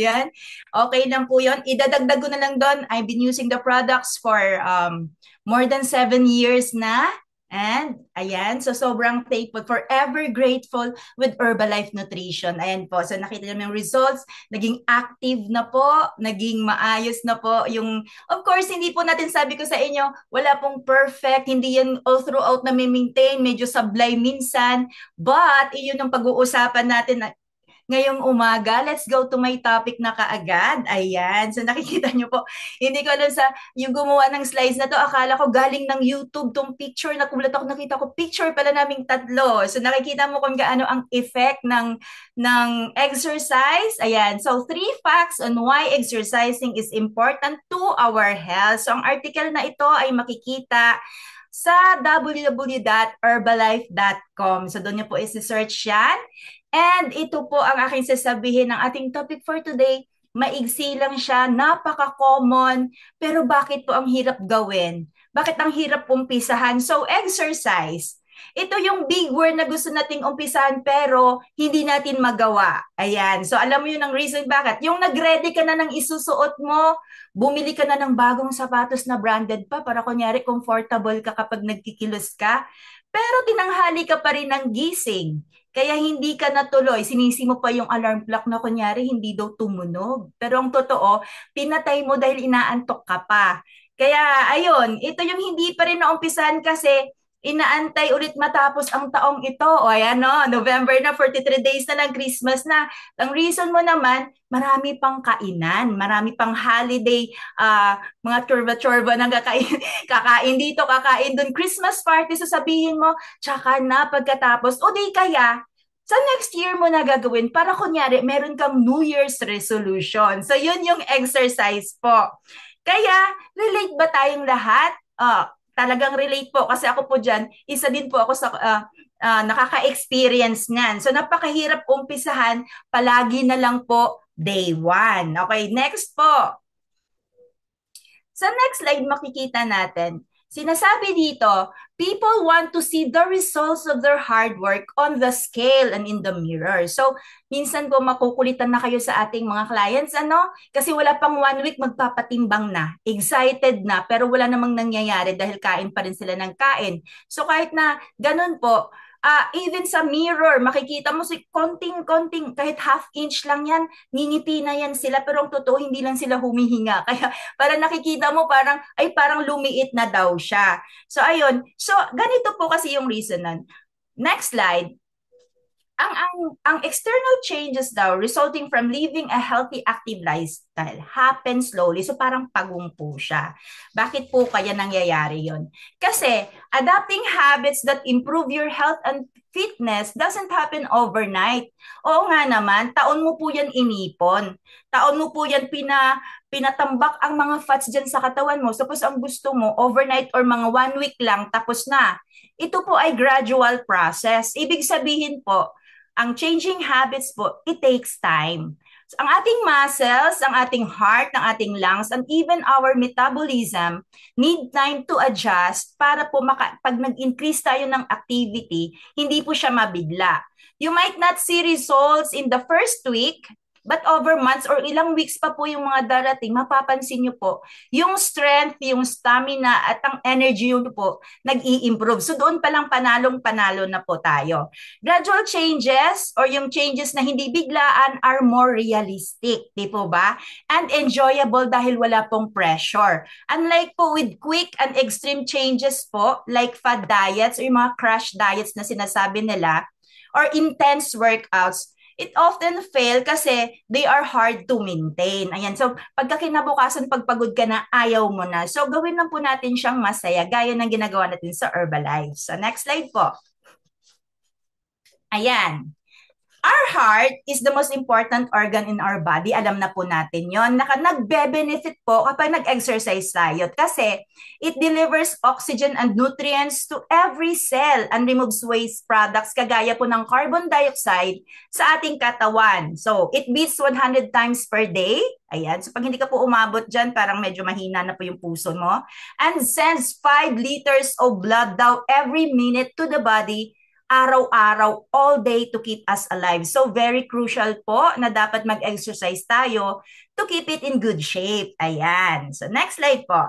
Yan. Okay lang po yun. Idadagdag ko na lang doon. I've been using the products for more than 7 years na. And ayan, so sobrang thankful, forever grateful with Herbalife Nutrition. Ayan po, so nakita niyo yung results, naging active na po, naging maayos na po yung, of course, hindi po natin sabi ko sa inyo, wala pong perfect, hindi yan all throughout na may maintain, medyo sablay minsan, but iyon ang pag-uusapan natin ngayong umaga. Let's go to my topic na kaagad. Ayan. So nakikita nyo po, hindi ko alam sa yung gumawa ng slides na to, akala ko galing ng YouTube tong picture. Nakulat ako, nakita ko picture pala naming tatlo. So nakikita mo kung gaano ang effect ng exercise. Ayan. So 3 facts on why exercising is important to our health. So ang article na ito ay makikita sa www.herbalife.com. So doon niyo po isi-search yan. And ito po ang aking sasabihin ng ating topic for today. Maigsi lang siya, napaka-common, pero bakit po ang hirap gawin? Bakit ang hirap umpisahan? So, exercise. Ito yung big word na gusto nating umpisahan pero hindi natin magawa. Ayan. So, alam mo yun ang reason bakit. Yung nag-ready ka na ng isusuot mo, bumili ka na ng bagong sapatos na branded pa para kunyari comfortable ka kapag nagkikilos ka. Pero tinanghali ka pa rin ng gising. Kaya hindi ka natuloy, sinisi mo pa yung alarm clock na kunyari hindi daw tumunog. Pero ang totoo, pinatay mo dahil inaantok ka pa. Kaya ayun, ito yung hindi pa rin naumpisahan kasi inaantay ulit matapos ang taong ito. O ayan no, November na, 43 days na lang, Christmas na. Ang reason mo naman, marami pang kainan, marami pang holiday, mga chorba-chorba na kakain, kakain dito, kakain doon, Christmas party, sasabihin mo, tsaka na pagkatapos, o di kaya, sa next year mo na gagawin para kunyari meron kang New Year's resolution. So yun yung exercise po. Kaya relate ba tayong lahat? Talagang relate po kasi ako po dyan, isa din po ako sa nakaka-experience niyan. So napakahirap umpisahan, palagi na lang po day one. Okay, next po. Sa next slide, makikita natin, sinasabi dito, people want to see the results of their hard work on the scale and in the mirror. So, minsan po makukulitan na kayo sa ating mga clients, ano? Kasi wala pang 1 week, magpapatimbang na. Excited na, pero wala namang nangyayari dahil kain pa rin sila ng kain. So, kahit na ganun po, even sa mirror, makikita mo si konting-konting, kahit half inch lang yan, ngingiti na yan sila, pero ang totoo, hindi lang sila humihinga. Kaya parang nakikita mo parang, ay parang lumiit na daw siya. So ayun, so ganito po kasi yung reason nun. Next slide. Ang external changes daw resulting from living a healthy active lifestyle happen slowly. So parang pagumpo siya. Bakit po kaya nangyayari yon? Kasi adapting habits that improve your health and fitness doesn't happen overnight. Oo nga naman, taon mo po yan inipon. Taon mo po yan pinatambak ang mga fats dyan sa katawan mo. Suppose ang gusto mo, overnight or mga 1 week lang, tapos na. Ito po ay gradual process. Ibig sabihin po, ang changing habits po, it takes time. So, ang ating muscles, ang ating heart, ang ating lungs, and even our metabolism need time to adjust para po pag nag-increase tayo ng activity, hindi po siya mabigla. You might not see results in the first week, but over months or ilang weeks pa po yung mga darating, mapapansin nyo po, yung strength, yung stamina, at ang energy yun po, nag-i-improve. So doon palang panalong-panalo na po tayo. Gradual changes or yung changes na hindi biglaan are more realistic, di po ba? And enjoyable dahil wala pong pressure. Unlike po with quick and extreme changes po, like fad diets or yung mga crash diets na sinasabi nila, or intense workouts, it often fail kasi they are hard to maintain. Ayan, so pagka kinabukasan, pagpagod ka na, ayaw mo na. So gawin lang po natin siyang masaya, gaya ng ginagawa natin sa Herbalife. So next slide po. Ayan. Our heart is the most important organ in our body. Alam na po natin yon. Nagbe-benefit po kapag nag-exercise tayo kasi it delivers oxygen and nutrients to every cell and removes waste products kagaya po ng carbon dioxide sa ating katawan. So, it beats 100 times per day. Ayan. So, pag hindi ka po umabot dyan, parang medyo mahina na po yung puso mo. And sends 5 liters of blood daw every minute to the body araw-araw, all day to keep us alive. So very crucial po na dapat mag-exercise tayo to keep it in good shape. Ayan. So next slide po.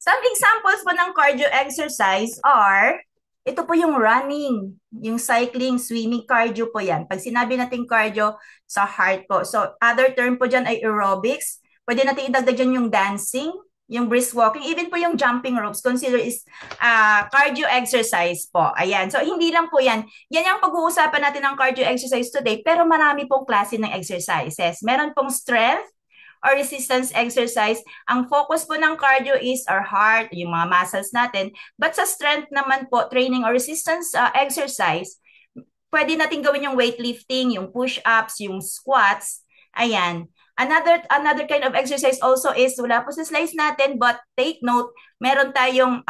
Some examples po ng cardio exercise are, ito po yung running, yung cycling, swimming, cardio po yan. Pag sinabi natin cardio, sa heart po. So other term po dyan ay aerobics. Pwede natin idagdag dyan yung dancing, yung brisk walking, even po yung jumping ropes, consider is cardio exercise po. Ayan. So hindi lang po yan. Yan yung pag-uusapan natin ng cardio exercise today, pero marami pong klase ng exercises. Meron pong strength, or resistance exercise. Ang focus po ng cardio is our heart, yung mga muscles natin. But sa strength naman po, training or resistance exercise, pwede natin gawin yung weightlifting, yung push-ups, yung squats. Ayan. Another kind of exercise also is, wala po sa slides natin, but take note, meron tayong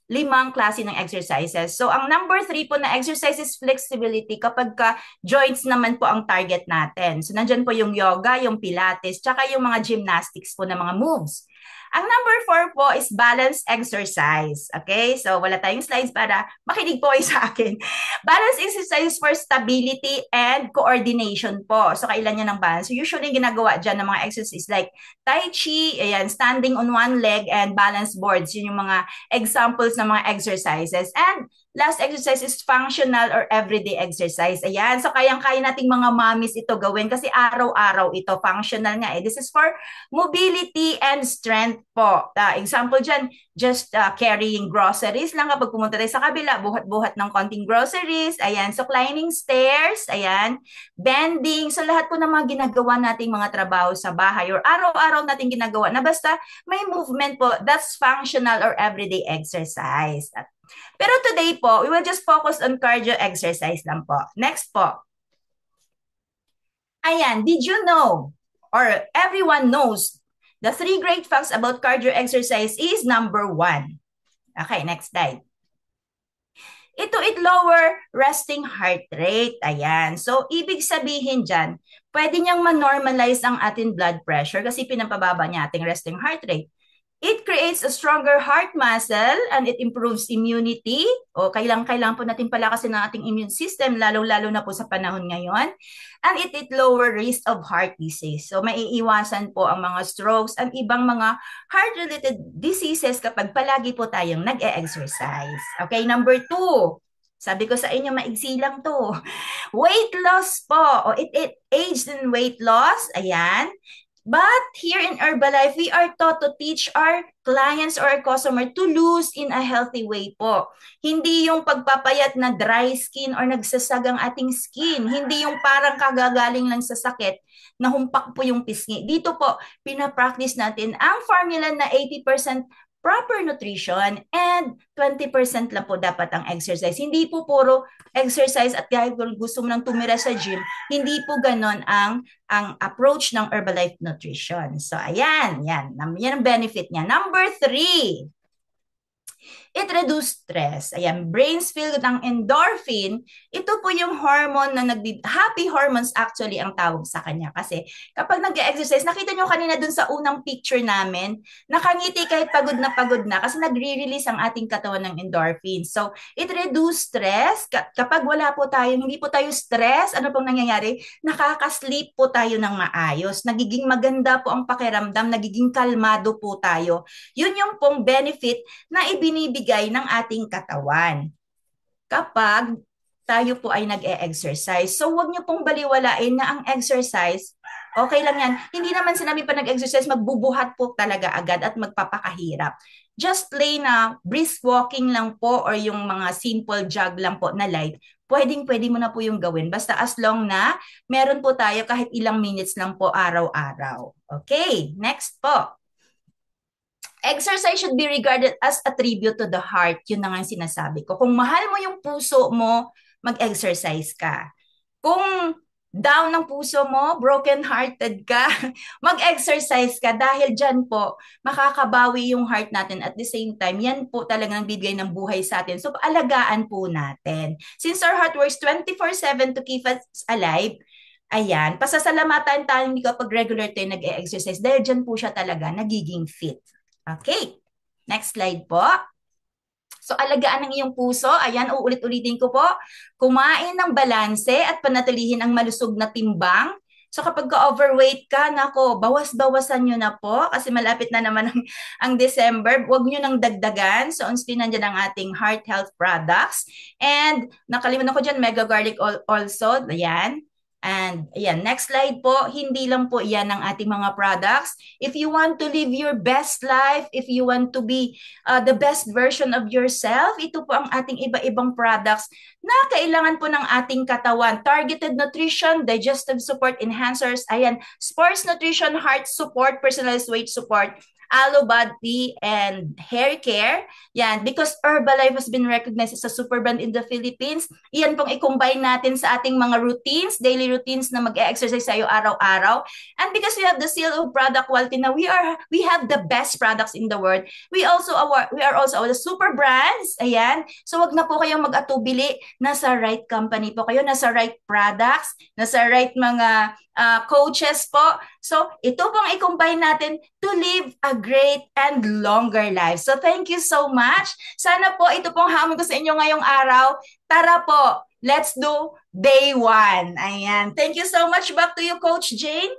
5 klase ng exercises. So, ang number 3 po na exercise is flexibility kapag joints naman po ang target natin. So, nandyan po yung yoga, yung pilates, tsaka yung mga gymnastics po na mga moves. Ang number 4 po is balance exercise. Okay? So, wala tayong slides para makinig po kayo sa akin. Balance exercise for stability and coordination po. So, kailan yan ng balance? So, usually, ginagawa dyan ng mga exercises like Tai Chi, ayan, standing on one leg, and balance boards. Yun yung mga examples ng mga exercises. And last exercise is functional or everyday exercise. Ayan, so kayang-kaya nating mga mommies ito gawin kasi araw-araw ito, functional nga eh. This is for mobility and strength po. Example dyan, just carrying groceries lang kapag pumunta tayo sa kabila, buhat-buhat ng konting groceries. Ayan, so climbing stairs, ayan, bending. So lahat po ng mga ginagawa nating mga trabaho sa bahay or araw-araw nating ginagawa na basta may movement po, that's functional or everyday exercise. Pero today po, we will just focus on cardio exercise lang po. Next po. Ayan, did you know, or everyone knows, the 3 great facts about cardio exercise is number 1. Okay, next slide. It lower resting heart rate. Ayan. So, ibig sabihin dyan, pwede niyang ma-normalize ang ating blood pressure kasi pinapababa niya ating resting heart rate. It creates a stronger heart muscle and it improves immunity. O kailangan po natin palakasin ng ating immune system, lalo-lalo na po sa panahon ngayon. And it lower risk of heart disease. So maiiwasan po ang mga strokes and ibang mga heart-related diseases kapag palagi po tayong nag-e-exercise. Okay, number 2. Sabi ko sa inyo, maigsi lang to. Weight loss po. O it aids in weight loss. Ayan. But here in Herbalife, we are taught to teach our clients or our customer to lose in a healthy way po. Hindi yung pagpapayat na dry skin or nagsasagang ating skin. Hindi yung parang kagagaling lang sa sakit na humpak po yung pisngi. Dito po, pinapractice natin ang formula na 80% proper nutrition and 20% lang po dapat ang exercise. Hindi po puro exercise at kahit gusto mo nang tumira sa gym, hindi po ganon ang approach ng Herbalife Nutrition. So, ayan, yan ang benefit niya. Number 3, it reduces stress. Ayan, brains filled ng endorphin. Ito po yung hormone na happy hormones actually ang tawag sa kanya. Kasi kapag nag-exercise, nakita nyo kanina dun sa unang picture namin, nakangiti kahit pagod na kasi nagre-release ang ating katawan ng endorphin. So, it reduces stress. Kapag wala po tayo, hindi po tayo stress, ano pong nangyayari? Nakaka-sleep po tayo ng maayos. Nagiging maganda po ang pakiramdam, nagiging kalmado po tayo. Yun yung pong benefit na ibinibigay ng ating katawan kapag tayo po ay nag-e-exercise. So, huwag niyo pong baliwalain na ang exercise, okay lang yan. Hindi naman sinabi pa nag-exercise, magbubuhat po talaga agad at magpapakahirap. Just plain na brisk walking lang po or yung mga simple jog lang po na light, pwede mo na po yung gawin. Basta as long na meron po tayo kahit ilang minutes lang po araw-araw. Okay, next po. Exercise should be regarded as a tribute to the heart. Yun na nga yung sinasabi ko. Kung mahal mo yung puso mo, mag-exercise ka. Kung down ng puso mo, broken-hearted ka, mag-exercise ka dahil dyan po, makakabawi yung heart natin. At the same time, yan po talagang bibigay ng buhay sa atin. So, alagaan po natin. Since our heart works 24/7 to keep us alive, ayan, pasasalamatan tayo kapag regular tayo nag-exercise dahil dyan po siya talaga nagiging fit. Okay, next slide po. So alagaan ang iyong puso. Ayan, uulit-ulitin ko po. Kumain ng balanse at panatilihin ang malusog na timbang. So kapag ka-overweight ka, nako, bawas-bawasan nyo na po kasi malapit na naman ang December. Huwag nyo nang dagdagan. So on screen nandiyan ang ating heart health products. And nakalimutan ko dyan, Mega Garlic also. Ayan. And ayan, next slide po, hindi lang po yan ang ating mga products. If you want to live your best life, if you want to be the best version of yourself, ito po ang ating iba-ibang products na kailangan po ng ating katawan. Targeted nutrition, digestive support enhancers, ayan, sports nutrition, heart support, personalized weight support, aloe body, and hair care. Yan, because Herbalife has been recognized as a super brand in the Philippines, iyan pong i-combine natin sa ating mga routines, daily routines na mag-exercise tayo araw-araw. And because we have the seal of product quality na we have the best products in the world, we are also the super brands. Ayan. So wag na po kayong mag-atubili, nasa right company po kayo, nasa right products, nasa right mga coaches po. So, ito pong i-combine natin to live a great and longer life. So, thank you so much. Sana po ito pong hamon ko sa inyo ngayong araw. Tara po, let's do day 1. Ayan. Thank you so much. Back to you, Coach Jane.